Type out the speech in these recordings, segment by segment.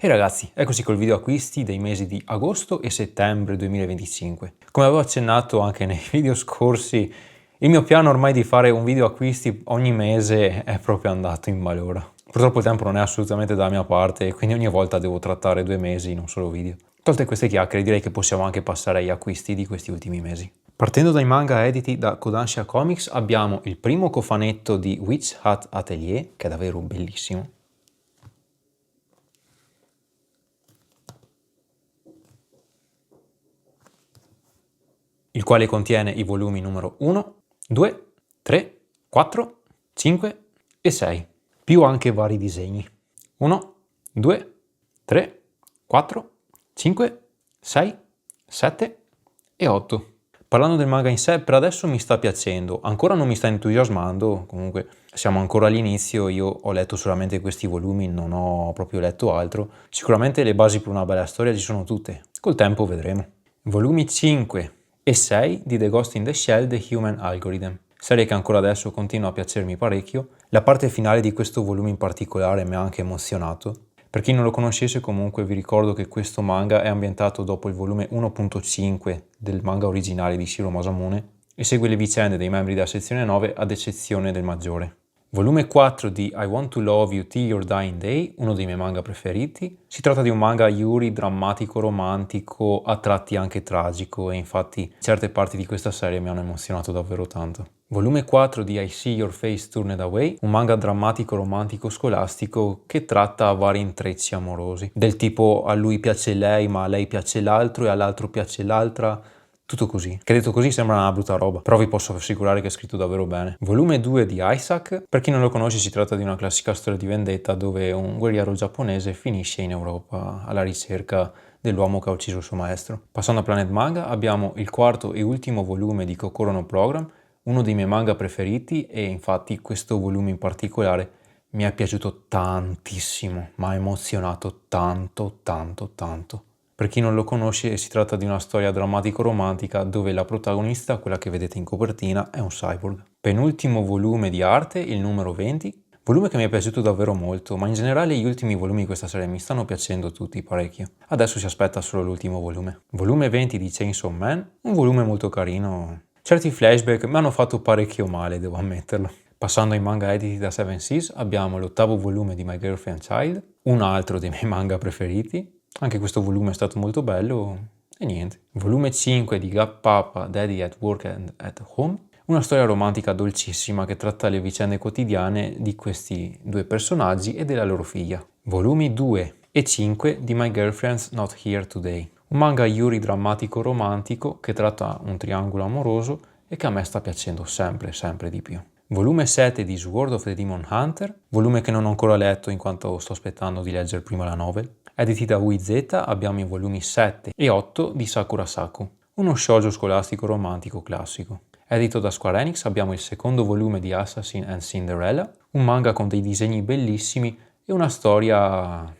E ragazzi, eccoci col video acquisti dei mesi di agosto e settembre 2025. Come avevo accennato anche nei video scorsi, il mio piano ormai di fare un video acquisti ogni mese è proprio andato in malora. Purtroppo il tempo non è assolutamente dalla mia parte e quindi ogni volta devo trattare 2 mesi in un solo video. Tolte queste chiacchiere, direi che possiamo anche passare agli acquisti di questi ultimi mesi. Partendo dai manga editi da Kodansha Comics abbiamo il primo cofanetto di Witch Hat Atelier, che è davvero bellissimo. Il quale contiene i volumi numero 1, 2, 3, 4, 5 e 6, più anche vari disegni. 1, 2, 3, 4, 5, 6, 7 e 8. Parlando del manga in sé, per adesso mi sta piacendo, ancora non mi sta entusiasmando, comunque siamo ancora all'inizio, io ho letto solamente questi volumi, non ho proprio letto altro. Sicuramente le basi per una bella storia ci sono tutte, col tempo vedremo. Volumi 5 e 6 di The Ghost in the Shell The Human Algorithm, serie che ancora adesso continua a piacermi parecchio. La parte finale di questo volume in particolare mi ha anche emozionato. Per chi non lo conoscesse, comunque vi ricordo che questo manga è ambientato dopo il volume 1.5 del manga originale di Shiro Masamune e segue le vicende dei membri della sezione 9 ad eccezione del maggiore. Volume 4 di I Want to Love You Till Your Dying Day, uno dei miei manga preferiti. Si tratta di un manga yuri drammatico, romantico, a tratti anche tragico e infatti certe parti di questa serie mi hanno emozionato davvero tanto. Volume 4 di I See Your Face Turned Away, un manga drammatico, romantico, scolastico che tratta vari intrecci amorosi. Del tipo a lui piace lei ma a lei piace l'altro e all'altro piace l'altra. Tutto così, che detto così sembra una brutta roba, però vi posso assicurare che è scritto davvero bene. Volume 2 di Isaac, per chi non lo conosce si tratta di una classica storia di vendetta dove un guerriero giapponese finisce in Europa alla ricerca dell'uomo che ha ucciso il suo maestro. Passando a Planet Manga abbiamo il quarto e ultimo volume di Kokoro no Program, uno dei miei manga preferiti e infatti questo volume in particolare mi è piaciuto tantissimo, mi ha emozionato tanto. Per chi non lo conosce, si tratta di una storia drammatico-romantica dove la protagonista, quella che vedete in copertina, è un cyborg. Penultimo volume di arte, il numero 20, volume che mi è piaciuto davvero molto, ma in generale gli ultimi volumi di questa serie mi stanno piacendo tutti parecchio. Adesso si aspetta solo l'ultimo volume. Volume 20 di Chainsaw Man, un volume molto carino. Certi flashback mi hanno fatto parecchio male, devo ammetterlo. Passando ai manga editi da Seven Seas, abbiamo l'ottavo volume di My Girlfriend Child, un altro dei miei manga preferiti. Anche questo volume è stato molto bello e niente. Volume 5 di Gap Papa, Daddy at Work and at Home, una storia romantica dolcissima che tratta le vicende quotidiane di questi due personaggi e della loro figlia. Volumi 2 e 5 di My Girlfriend's Not Here Today, un manga yuri drammatico romantico che tratta un triangolo amoroso e che a me sta piacendo sempre di più. Volume 7 di Sword of the Demon Hunter, volume che non ho ancora letto in quanto sto aspettando di leggere prima la novel. Editi da UiZ abbiamo i volumi 7 e 8 di Sakura Saku, uno shoujo scolastico romantico classico. Edito da Square Enix abbiamo il secondo volume di Assassin and Cinderella, un manga con dei disegni bellissimi e una storia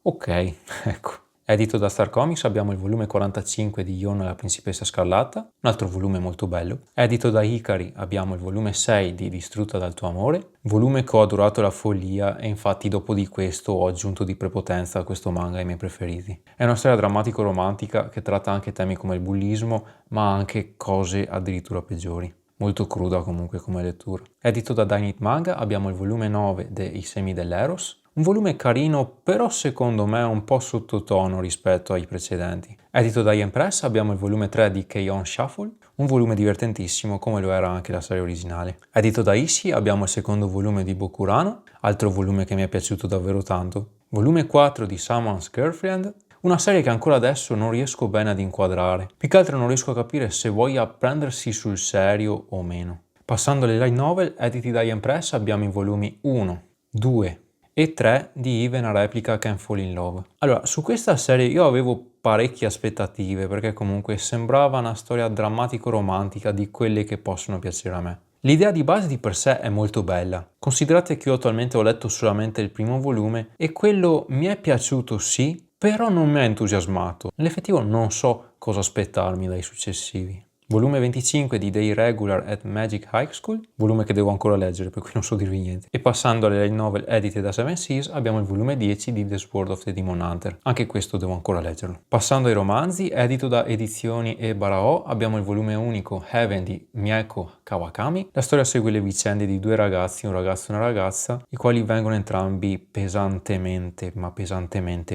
ok, ecco. Edito da Star Comics abbiamo il volume 45 di Yon la principessa scarlatta, un altro volume molto bello. Edito da Hikari abbiamo il volume 6 di Distrutta dal tuo amore, volume che ho adorato la follia e infatti dopo di questo ho aggiunto di prepotenza a questo manga ai miei preferiti. È una storia drammatico-romantica che tratta anche temi come il bullismo, ma anche cose addirittura peggiori. Molto cruda comunque come lettura. Edito da Dynamite Manga abbiamo il volume 9 dei Semi dell'Eros, un volume carino però secondo me un po' sottotono rispetto ai precedenti. Edito da Yen Press abbiamo il volume 3 di K-On! Shuffle, un volume divertentissimo come lo era anche la serie originale. Edito da Ishii abbiamo il secondo volume di Bokurano, altro volume che mi è piaciuto davvero tanto. Volume 4 di Someone's Girlfriend, una serie che ancora adesso non riesco bene ad inquadrare. Più che altro non riesco a capire se voglia prendersi sul serio o meno. Passando alle light novel, editi da Yen Press abbiamo i volumi 1, 2 e 3 di Even a Replica Can Fall in Love. Allora, su questa serie io avevo parecchie aspettative perché comunque sembrava una storia drammatico-romantica di quelle che possono piacere a me. L'idea di base di per sé è molto bella. Considerate che io attualmente ho letto solamente il primo volume e quello mi è piaciuto sì, però non mi ha entusiasmato. Nell'effettivo non so cosa aspettarmi dai successivi. Volume 25 di Day Regular at Magic High School, volume che devo ancora leggere per cui non so dirvi niente. E passando alle light novel edite da Seven Seas abbiamo il volume 10 di The Sword of the Demon Hunter, anche questo devo ancora leggerlo. Passando ai romanzi, edito da Edizioni e Barao, abbiamo il volume unico Heaven di Mieko Kawakami. La storia segue le vicende di due ragazzi, un ragazzo e una ragazza, i quali vengono entrambi pesantemente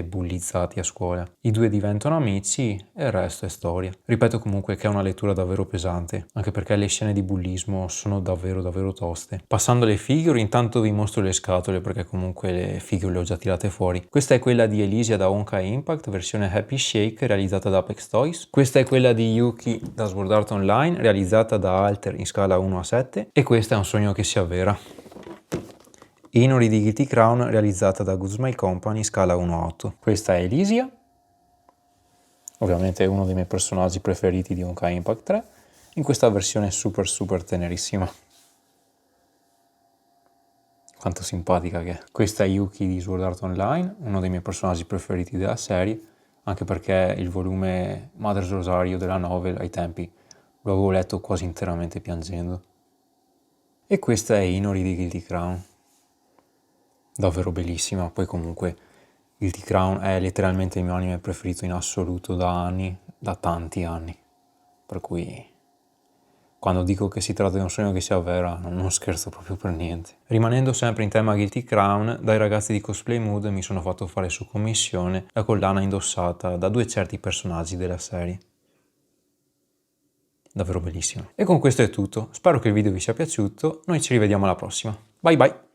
bullizzati a scuola. I due diventano amici e il resto è storia. Ripeto comunque che è una lettura davvero pesante, anche perché le scene di bullismo sono davvero toste. Passando alle figure, intanto vi mostro le scatole perché comunque le figure le ho già tirate fuori. Questa è quella di Elysia da Honkai Impact, versione Happy Shake, realizzata da Apex Toys. Questa è quella di Yuki da Sword Art Online, realizzata da Alter in scala 1:7. E questa è Un sogno che si avvera. Inori di Guilty Crown, realizzata da Good Smile Company, scala 1:8. Questa è Elysia. Ovviamente è uno dei miei personaggi preferiti di Honkai Impact 3, in questa versione super tenerissima. Quanto simpatica che è. Questa è Yuki di Sword Art Online, uno dei miei personaggi preferiti della serie, anche perché il volume Mother's Rosario della novel ai tempi lo avevo letto quasi interamente piangendo. E questa è Inori di Guilty Crown. Davvero bellissima, poi comunque Guilty Crown è letteralmente il mio anime preferito in assoluto da anni, da tanti anni, per cui quando dico che si tratta di un sogno che si avvera non scherzo proprio per niente. Rimanendo sempre in tema Guilty Crown, dai ragazzi di Cosplay Mood mi sono fatto fare su commissione la collana indossata da due certi personaggi della serie. Davvero bellissimo. E con questo è tutto, spero che il video vi sia piaciuto, noi ci rivediamo alla prossima. Bye bye!